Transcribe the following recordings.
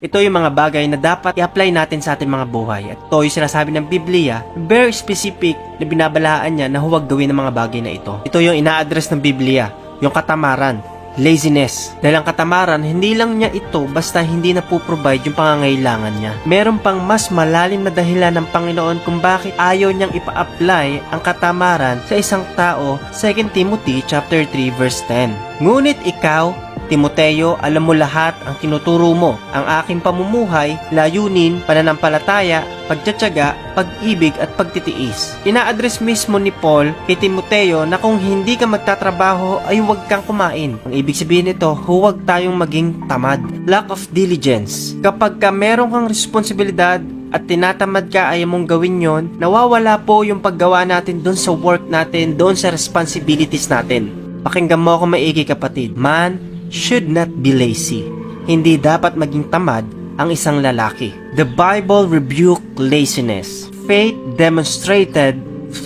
Ito yung mga bagay na dapat i-apply natin sa ating mga buhay. At ito yung sinasabi ng Biblia, very specific na binabalaan niya na huwag gawin ng mga bagay na ito. Ito yung ina-address ng Biblia, yung katamaran, laziness. Dahil ang katamaran, hindi lang niya ito basta hindi na po-provide yung pangangailangan niya. Meron pang mas malalim na dahilan ng Panginoon kung bakit ayaw niyang ipa-apply ang katamaran sa isang tao, 2 Timothy chapter 3 verse 10. Ngunit ikaw, Timoteo, alam mo lahat ang tinuturo mo, ang aking pamumuhay, layunin, pananampalataya, pagtsatsaga, pag-ibig at pagtitiis. Ina-address mismo ni Paul kay Timoteo na kung hindi ka magtatrabaho ay huwag kang kumain. Ang ibig sabihin nito, huwag tayong maging tamad. Lack of diligence. Kapag ka meron kang responsibilidad at tinatamad ka, ayaw mong gawin yon, nawawala po yung paggawa natin doon sa work natin, doon sa responsibilities natin. Pakinggan mo ako maigi kapatid. Man should not be lazy. Hindi dapat maging tamad ang isang lalaki. The Bible rebuked laziness. Faith demonstrated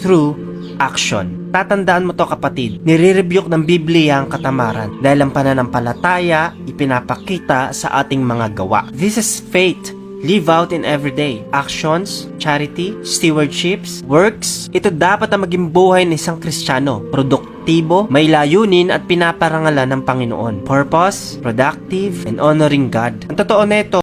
through action. Tatandaan mo to kapatid. Nire-rebuke ng Biblia ang katamaran dahil ang pananampalataya ipinapakita sa ating mga gawa. This is faith. Live out in everyday actions, charity, stewardships, works. Ito dapat ang maging buhay ng isang Kristiyano. Produktibo, may layunin at pinaparangalan ng Panginoon. Purpose, productive, and honoring God. Ang totoo nito,